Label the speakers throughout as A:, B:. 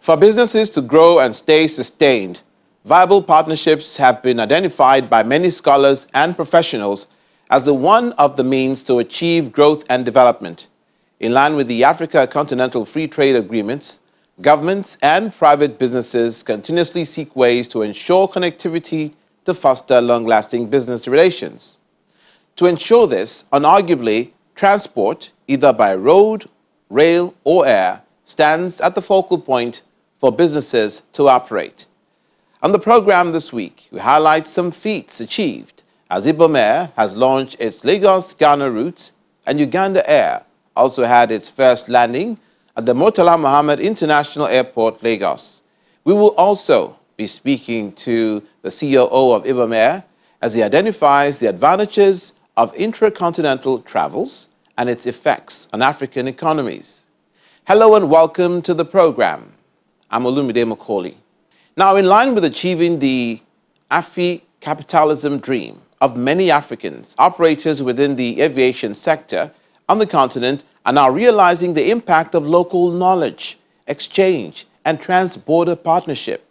A: For businesses to grow and stay sustained, viable partnerships have been identified by many scholars and professionals as one of the means to achieve growth and development. In line with the Africa Continental Free Trade Agreements, governments and private businesses continuously seek ways to ensure connectivity to foster long-lasting business relations. To ensure this, unarguably, transport, either by road, rail, or air, stands at the focal point for businesses to operate. On the program this week, we highlight some feats achieved as Ibom Air has launched its Lagos-Ghana route, and Uganda Air also had its first landing at the Murtala Mohammed International Airport, Lagos. We will also be speaking to the COO of Ibom Air as he identifies the advantages of intracontinental travels and its effects on African economies. Hello and welcome to the program. I'm Olumide Macaulay. Now, in line with achieving the Afri-capitalism dream of many Africans, operators within the aviation sector on the continent are now realizing the impact of local knowledge, exchange, and trans-border partnership.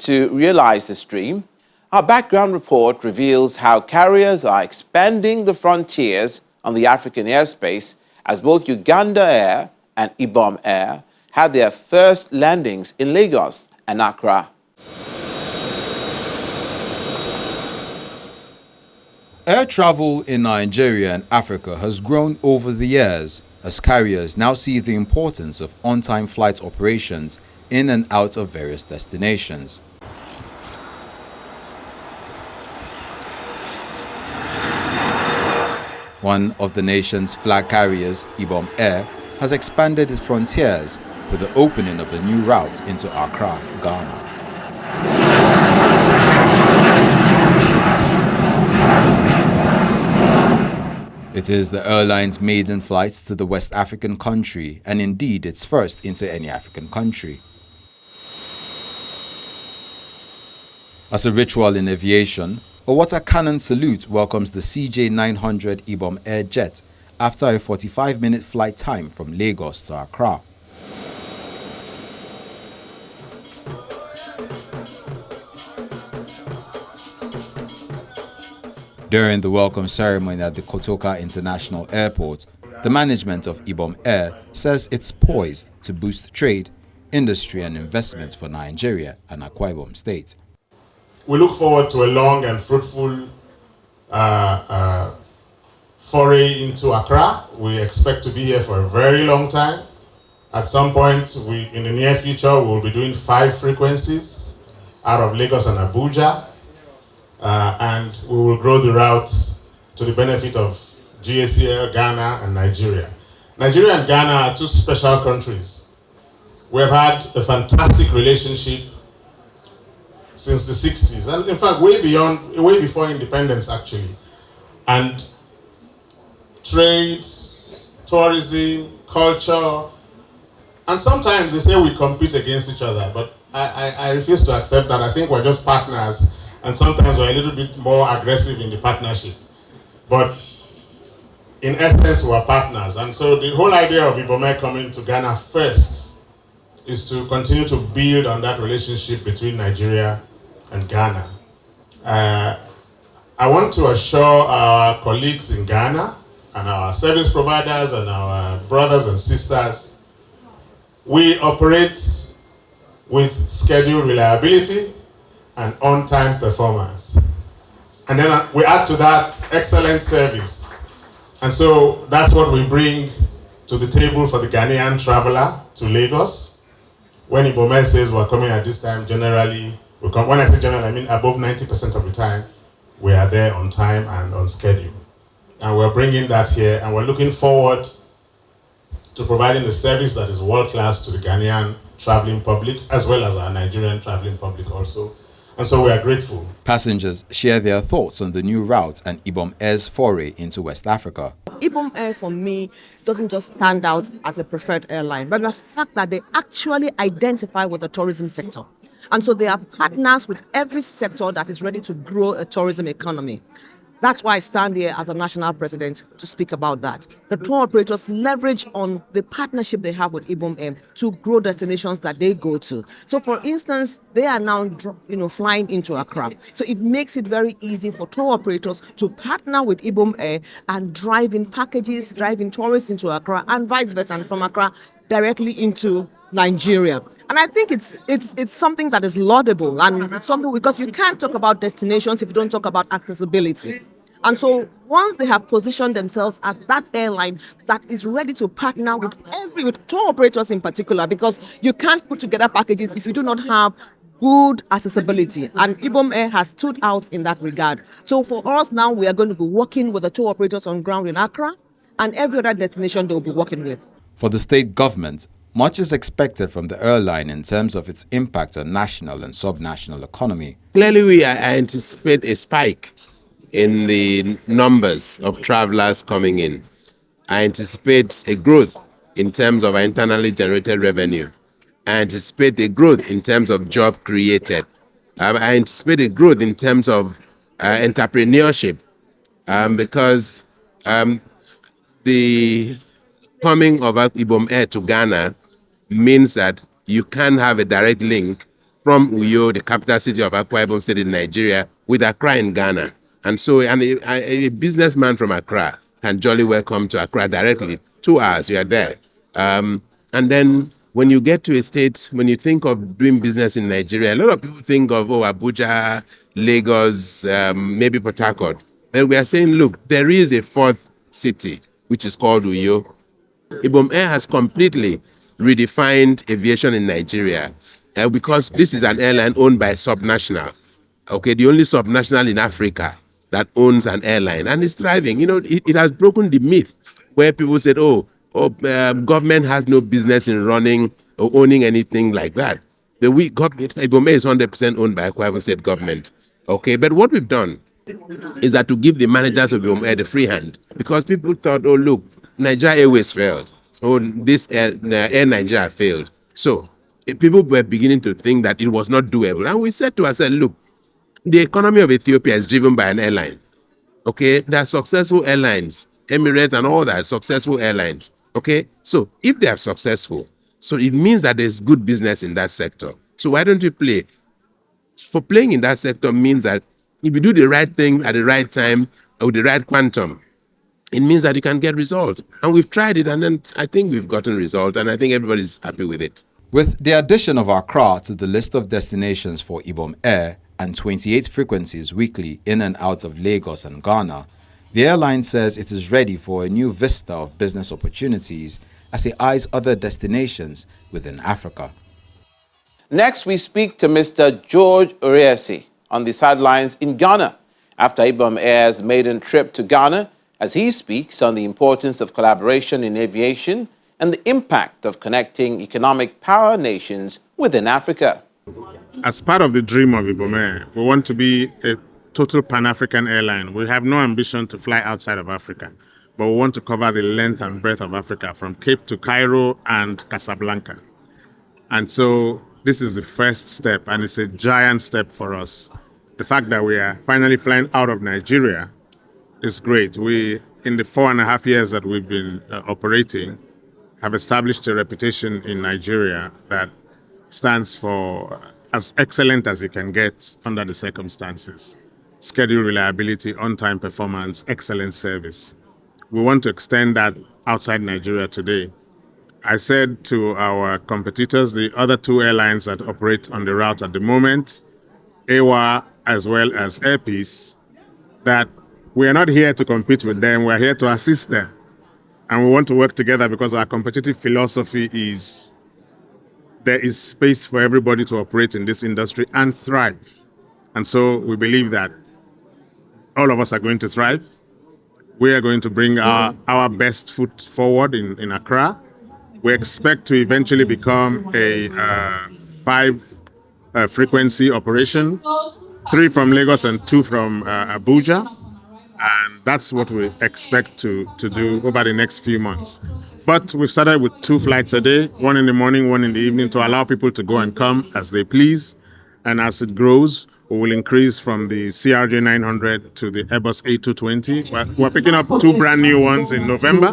A: To realize this dream, our background report reveals how carriers are expanding the frontiers on the African airspace as both Uganda Air and Ibom Air had their first landings in Lagos and Accra.
B: Air travel in Nigeria and Africa has grown over the years as carriers now see the importance of on-time flight operations in and out of various destinations. One of the nation's flag carriers, Ibom Air, has expanded its frontiers with the opening of a new route into Accra, Ghana. It is the airline's maiden flight to the West African country, and indeed its first into any African country. As a ritual in aviation, a water cannon salute welcomes the CJ900 Ibom Air jet after a 45-minute flight time from Lagos to Accra. During the welcome ceremony at the Kotoka International Airport, the management of Ibom Air says it's poised to boost trade, industry and investments for Nigeria and Akwa Ibom State.
C: We look forward to a long and fruitful foray into Accra. We expect to be here for a very long time. At some point, in the near future, we'll be doing 5 frequencies out of Lagos and Abuja. And we will grow the route to the benefit of GAC Air, Ghana, and Nigeria. Nigeria and Ghana are 2 special countries. We have had a fantastic relationship since the 60s, and in fact, way before independence, actually. And trade, tourism, culture, and sometimes they say we compete against each other, but I refuse to accept that. I think we're just partners. And sometimes we're a little bit more aggressive in the partnership. But in essence, we're partners. And so the whole idea of Ibom Air coming to Ghana first is to continue to build on that relationship between Nigeria and Ghana. I want to assure our colleagues in Ghana and our service providers and our brothers and sisters, we operate with schedule reliability and on-time performance. And then we add to that excellent service. And so that's what we bring to the table for the Ghanaian traveler to Lagos. When Ibom Air says we're coming at this time, generally, when I say generally, I mean above 90% of the time, we are there on time and on schedule. And we're bringing that here, and we're looking forward to providing a service that is world-class to the Ghanaian traveling public, as well as our Nigerian traveling public also. And so we are grateful.
B: Passengers share their thoughts on the new route and Ibom Air's foray into West Africa.
D: Ibom Air, for me, doesn't just stand out as a preferred airline, but the fact that they actually identify with the tourism sector. And so they are partners with every sector that is ready to grow a tourism economy. That's why I stand here as a national president to speak about that. The tour operators leverage on the partnership they have with Ibom Air to grow destinations that they go to. So, for instance, they are now, flying into Accra. So it makes it very easy for tour operators to partner with Ibom Air and drive in packages, drive in tourists into Accra, and vice versa, and from Accra directly into Nigeria. And I think it's something that is laudable, and it's something because you can't talk about destinations if you don't talk about accessibility. And so once they have positioned themselves as that airline that is ready to partner with tour operators in particular, because you can't put together packages if you do not have good accessibility. And Ibom Air has stood out in that regard. So for us now, we are going to be working with the tour operators on ground in Accra and every other destination they'll be working with.
B: For the state government, much is expected from the airline in terms of its impact on national and subnational economy.
E: Clearly, we anticipate a spike in the numbers of travelers coming in. I anticipate a growth in terms of internally generated revenue. I anticipate a growth in terms of job created. I anticipate a growth in terms of entrepreneurship because the coming of Ibom Air to Ghana means that you can have a direct link from Uyo, the capital city of Akwa Ibom State in Nigeria, with Accra in Ghana. And so a businessman from Accra can jolly well come to Accra directly. 2 hours, you are there. And then when you get to a state, when you think of doing business in Nigeria, a lot of people think of, Abuja, Lagos, maybe Port Harcourt. And we are saying, look, there is a fourth city, which is called Uyo. Ibom Air has completely redefined aviation in Nigeria because this is an airline owned by a subnational. Okay, the only subnational in Africa that owns an airline, and it's thriving. It has broken the myth where people said, government has no business in running or owning anything like that. Ibom Air is 100% owned by Akwa Ibom State government. Okay, but what we've done is that to give the managers of Ibom Air the free hand, because people thought, look, Nigeria Airways failed. This Air Nigeria failed. So people were beginning to think that it was not doable. And we said to ourselves, look, the economy of Ethiopia is driven by an airline. Okay, there are successful airlines, Emirates and all that, successful airlines. Okay, so if they are successful, so it means that there's good business in that sector. So why don't we play? For playing in that sector means that if you do the right thing at the right time with the right quantum, it means that you can get results. And we've tried it, and then I think we've gotten results, and I think everybody's happy with it.
B: With the addition of Accra to the list of destinations for Ibom Air and 28 frequencies weekly in and out of Lagos and Ghana, the airline says it is ready for a new vista of business opportunities as it eyes other destinations within Africa.
A: Next, we speak to Mr. George Uriesi on the sidelines in Ghana after Ibom Air's maiden trip to Ghana, as he speaks on the importance of collaboration in aviation and the impact of connecting economic power nations within Africa.
C: As part of the dream of Ibom Air, we want to be a total Pan-African airline. We have no ambition to fly outside of Africa, but we want to cover the length and breadth of Africa from Cape to Cairo and Casablanca. And so this is the first step, and it's a giant step for us. The fact that we are finally flying out of Nigeria is great. We, in the 4.5 years that we've been operating, have established a reputation in Nigeria that stands for as excellent as you can get under the circumstances. Schedule reliability, on-time performance, excellent service. We want to extend that outside Nigeria today. I said to our competitors, the other 2 airlines that operate on the route at the moment, AWA as well as Air Peace, that we are not here to compete with them, we're here to assist them. And we want to work together because our competitive philosophy is there is space for everybody to operate in this industry and thrive. And so we believe that all of us are going to thrive. We are going to bring our best foot forward in Accra. We expect to eventually become a 5-frequency operation, 3 from Lagos and 2 from Abuja. And that's what we expect to do over the next few months. But we've started with 2 flights a day, 1 in the morning, 1 in the evening, to allow people to go and come as they please. And as it grows, We will increase from the CRJ 900 to the Airbus A220. We're picking up 2 brand new ones in November.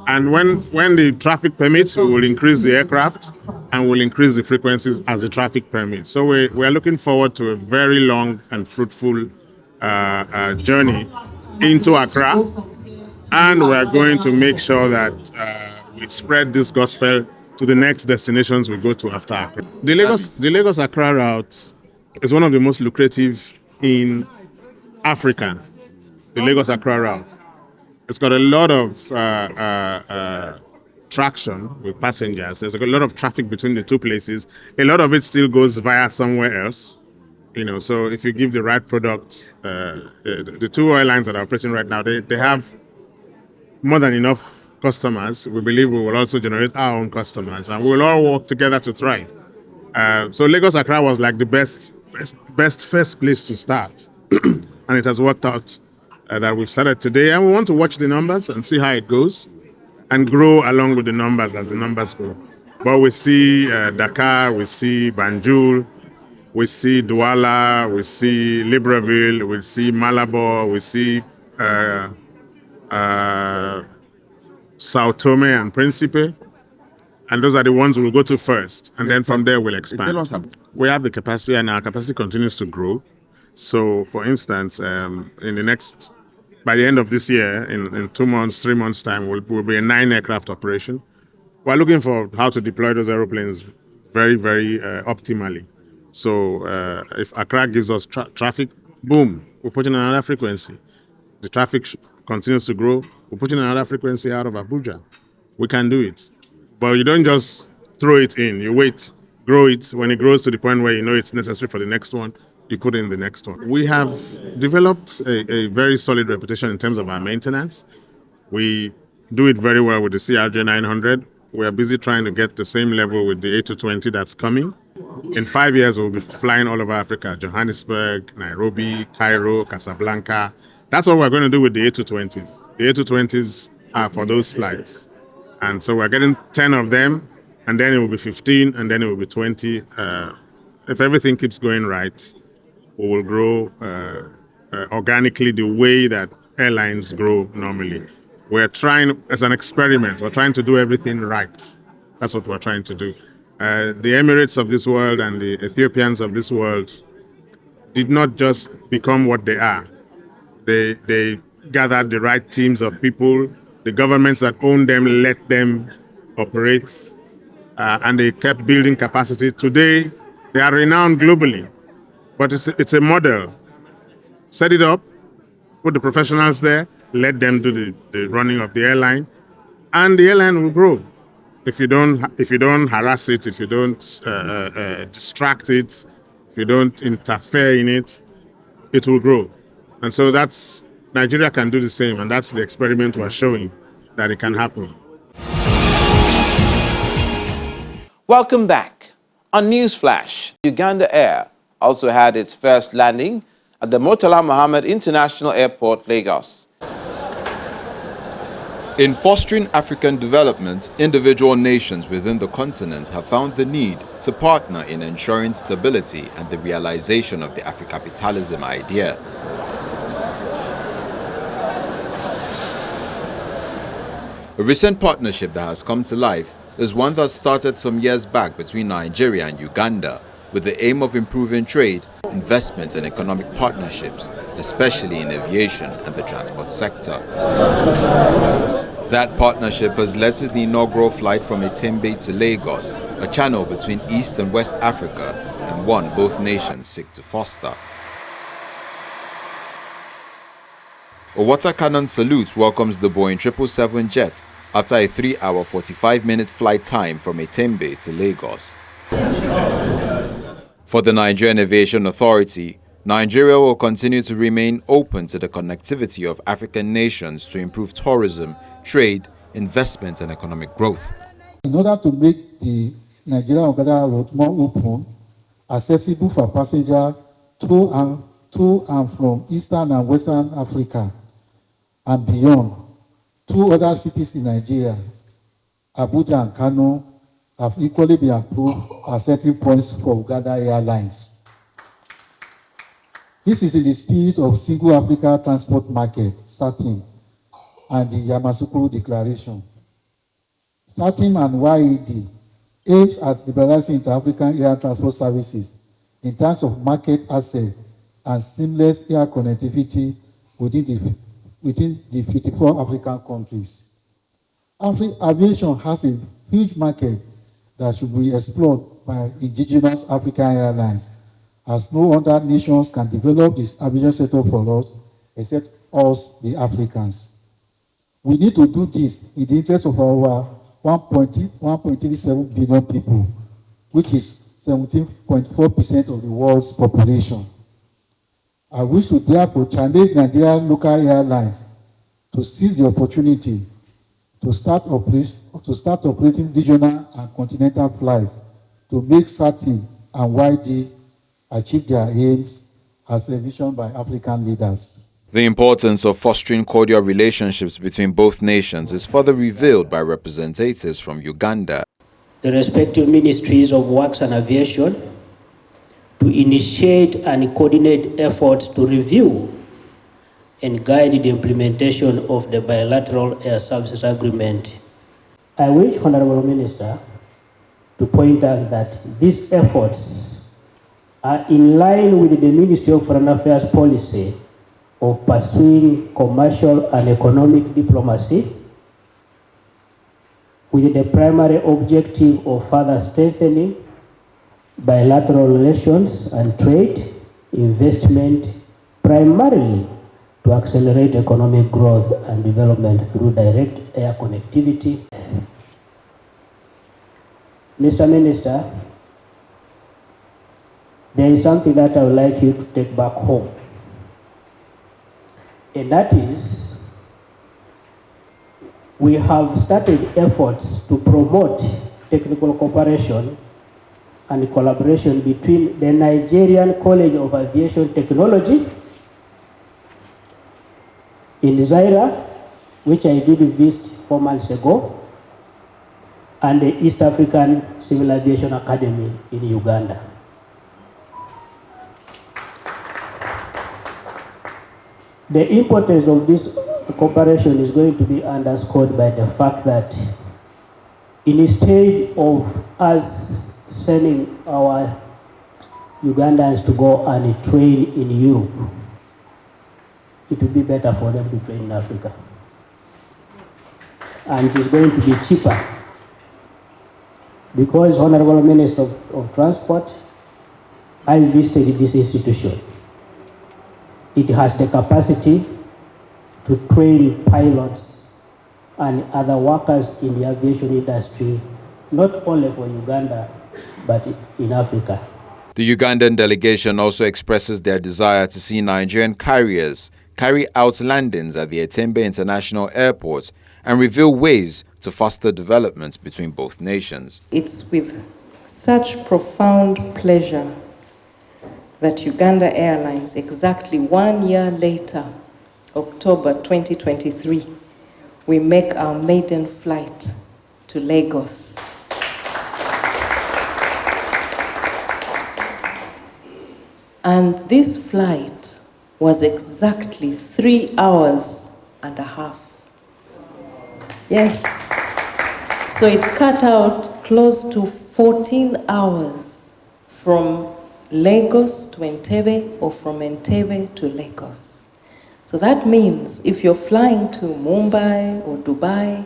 C: And when the traffic permits, we will increase the aircraft and we'll increase the frequencies as the traffic permits. So we are looking forward to a very long and fruitful journey into Accra. And we're going to make sure that we spread this gospel to the next destinations we go to after Accra. The Lagos-Accra route is one of the most lucrative in Africa, the Lagos-Accra route. It's got a lot of traction with passengers. There's a lot of traffic between the two places. A lot of it still goes via somewhere else. So if you give the right product, the 2 airlines that are operating right now, they have more than enough customers. We believe we will also generate our own customers, and we will all work together to thrive. So Lagos-Accra was like the best first place to start, and it has worked out that we've started today, and we want to watch the numbers and see how it goes and grow along with the numbers as the numbers grow. But we see Dakar, we see Banjul, we see Douala, we see Libreville, we see Malabo, we see Sao Tome and Principe, and those are the ones we'll go to first, and then from there we'll expand. We have the capacity, and our capacity continues to grow. So, for instance, by the end of this year, in 2 months, 3 months' time, we'll be a 9-aircraft operation. We're looking for how to deploy those aeroplanes very, very optimally. So, if Accra gives us traffic, boom, we're putting another frequency. The traffic continues to grow, we're putting another frequency out of Abuja. We can do it. But you don't just throw it in. You wait, grow it. When it grows to the point where you know it's necessary for the next one, you put in the next one. We have developed a very solid reputation in terms of our maintenance. We do it very well with the CRJ 900. We are busy trying to get the same level with the A220 that's coming. In 5 years, we'll be flying all over Africa: Johannesburg, Nairobi, Cairo, Casablanca. That's what we're going to do with the A220s. The A220s are for those flights. And so we're getting 10 of them, and then it will be 15, and then it will be 20. If everything keeps going right, we will grow organically the way that airlines grow normally. We're trying, as an experiment, we're trying to do everything right. That's what we're trying to do. The Emirates of this world and the Ethiopians of this world did not just become what they are. They gathered the right teams of people. The governments that own them let them operate, and they kept building capacity. Today, they are renowned globally, but it's a model. Set it up, put the professionals there, let them do the running of the airline, and the airline will grow. If you don't harass it, if you don't distract it, if you don't interfere in it, it will grow. And so Nigeria can do the same, and that's the experiment we're showing that it can happen.
A: Welcome back. On Newsflash, Uganda Air also had its first landing at the Murtala Mohammed International Airport, Lagos.
B: In fostering African development, individual nations within the continent have found the need to partner in ensuring stability and the realization of the Africapitalism idea. A recent partnership that has come to life is one that started some years back between Nigeria and Uganda, with the aim of improving trade, investment and economic partnerships, especially in aviation and the transport sector. That partnership has led to the inaugural flight from Itembe to Lagos, a channel between East and West Africa, and one both nations seek to foster. A water cannon salute welcomes the Boeing 777 jet after a 3-hour 45-minute flight time from Itembe to Lagos. For the Nigerian Aviation Authority, Nigeria will continue to remain open to the connectivity of African nations to improve tourism, trade, investment and economic growth.
F: In order to make the Nigerian-Uganda route more open, accessible for passengers to and from Eastern and Western Africa and beyond, 2 other cities in Nigeria, Abuja and Kano, have equally been approved as entry points for Uganda Airlines. This is in the spirit of Single Africa Transport Market, SATIM, and the Yamoussoukro Declaration. SATIM and YED aims at liberalizing inter-African air transport services in terms of market access and seamless air connectivity within the 54 African countries. Aviation has a huge market that should be explored by indigenous African airlines, as no other nations can develop this aviation sector for us except us, the Africans. We need to do this in the interest of our 1.37 billion people, which is 17.4% of the world's population. I wish to therefore challenge Nigerian local airlines to seize the opportunity to start operating regional and continental flights to make SATIM and YD achieve their aims as envisioned by African leaders.
B: The importance of fostering cordial relationships between both nations is further revealed by representatives from Uganda.
G: The respective ministries of Works and Aviation to initiate and coordinate efforts to review and guide the implementation of the bilateral air services agreement. I wish, Honorable Minister, to point out that these efforts are in line with the Ministry of Foreign Affairs policy of pursuing commercial and economic diplomacy with the primary objective of further strengthening bilateral relations and trade, investment, primarily to accelerate economic growth and development through direct air connectivity. Mr. Minister, there is something that I would like you to take back home, and that is we have started efforts to promote technical cooperation and collaboration between the Nigerian College of Aviation Technology in Zaire, which I did visit 4 months ago, and the East African Civil Aviation Academy in Uganda. The importance of this cooperation is going to be underscored by the fact that instead of us sending our Ugandans to go and train in Europe, it will be better for them to train in Africa. And it is going to be cheaper because, Honorable Minister of Transport, I visited this institution. It has the capacity to train pilots and other workers in the aviation industry, not only for Uganda, but in Africa.
B: The Ugandan delegation also expresses their desire to see Nigerian carriers carry out landings at the Etembe International Airport and reveal ways to foster development between both nations.
H: It's with such profound pleasure that Uganda Airlines, exactly 1 year later, October 2023, we make our maiden flight to Lagos. And this flight was exactly 3 hours and a half. Yes. So it cut out close to 14 hours from Lagos to Entebbe or from Entebbe to Lagos. So that means if you're flying to Mumbai or Dubai,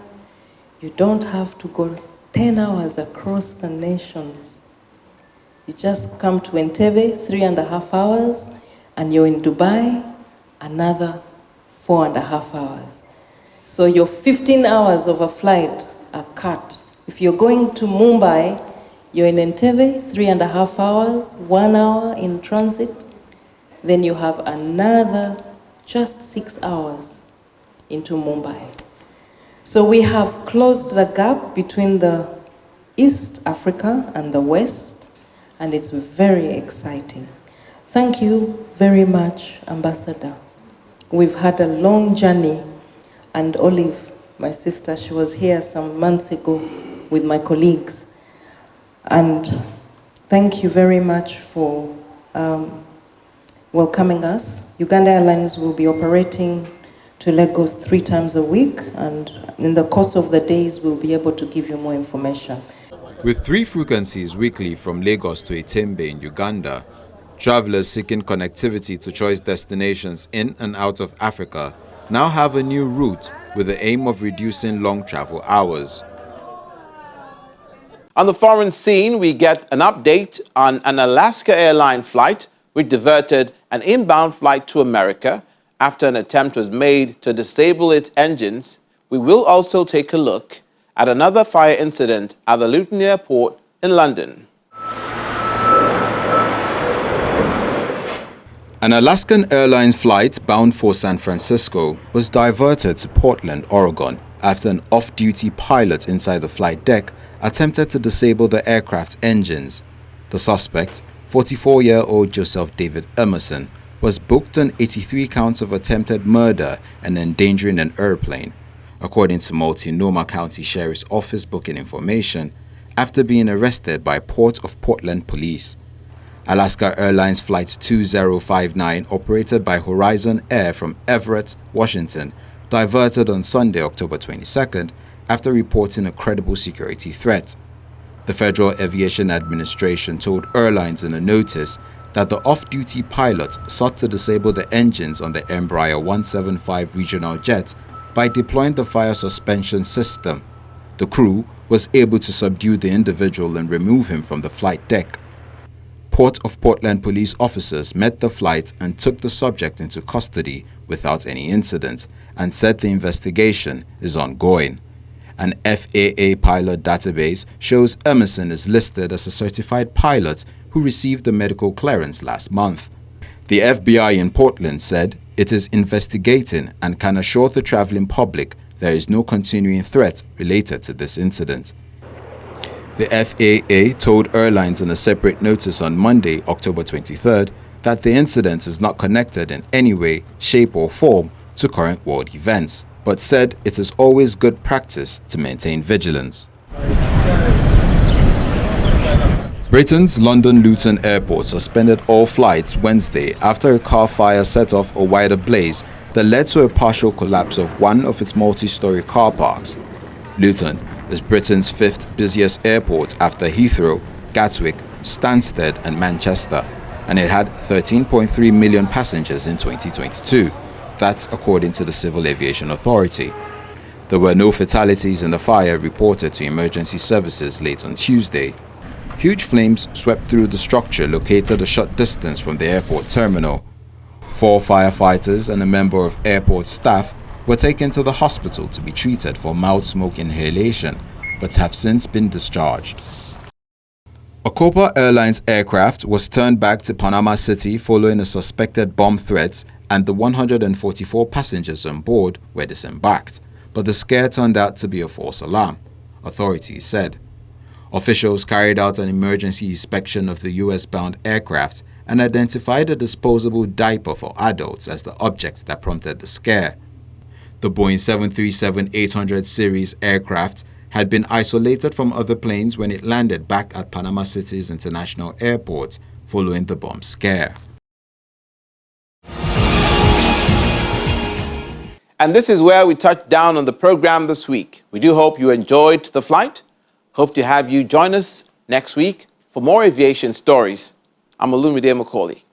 H: you don't have to go 10 hours across the nations. You just come to Entebbe, 3.5 hours, and you're in Dubai, another 4.5 hours. So your 15 hours of a flight are cut. If you're going to Mumbai, you're in Entebbe, 3.5 hours, 1 hour in transit, then you have another just 6 hours into Mumbai. So we have closed the gap between the East Africa and the West, and it's very exciting. Thank you very much, Ambassador. We've had a long journey, and Olive, my sister, she was here some months ago with my colleagues. And thank you very much for welcoming us. Uganda Airlines will be operating to Lagos 3 times a week, and in the course of the days, we'll be able to give you more information.
B: With 3 frequencies weekly from Lagos to Itembe in Uganda, travelers seeking connectivity to choice destinations in and out of Africa now have a new route with the aim of reducing long travel hours.
A: On the foreign scene, we get an update on an Alaska airline flight which diverted an inbound flight to America after an attempt was made to disable its engines. We will also take a look at another fire incident at the Luton Airport in London.
B: An Alaskan Airlines flight bound for San Francisco was diverted to Portland, Oregon, after an off-duty pilot inside the flight deck attempted to disable the aircraft's engines. The suspect, 44-year-old Joseph David Emerson, was booked on 83 counts of attempted murder and endangering an airplane, according to Multnomah County Sheriff's Office booking information, after being arrested by Port of Portland police. Alaska Airlines Flight 2059, operated by Horizon Air from Everett, Washington, diverted on Sunday, October 22nd, after reporting a credible security threat. The Federal Aviation Administration told airlines in a notice that the off-duty pilot sought to disable the engines on the Embraer 175 regional jet by deploying the fire suspension system. The crew was able to subdue the individual and remove him from the flight deck. Port of Portland police officers met the flight and took the subject into custody without any incident and said the investigation is ongoing. An FAA pilot database shows Emerson is listed as a certified pilot who received the medical clearance last month. The FBI in Portland said it is investigating and can assure the traveling public there is no continuing threat related to this incident. The FAA told airlines in a separate notice on Monday, October 23rd, that the incident is not connected in any way, shape or form to current world events, but said it is always good practice to maintain vigilance. Britain's London Luton Airport suspended all flights Wednesday after a car fire set off a wider blaze that led to a partial collapse of one of its multi-story car parks. Luton is Britain's 5th busiest airport after Heathrow, Gatwick, Stansted and Manchester, and it had 13.3 million passengers in 2022. That's according to the Civil Aviation Authority. There were no fatalities in the fire reported to emergency services late on Tuesday. Huge flames swept through the structure located a short distance from the airport terminal. 4 firefighters and a member of airport staff were taken to the hospital to be treated for mild smoke inhalation, but have since been discharged. A Copa Airlines aircraft was turned back to Panama City following a suspected bomb threat, and the 144 passengers on board were disembarked, but the scare turned out to be a false alarm, authorities said. Officials carried out an emergency inspection of the US-bound aircraft and identified a disposable diaper for adults as the object that prompted the scare. The Boeing 737-800 series aircraft had been isolated from other planes when it landed back at Panama City's International Airport following the bomb scare.
A: And this is where we touch down on the program this week. We do hope you enjoyed the flight. Hope to have you join us next week for more aviation stories. I'm Olumide Macaulay.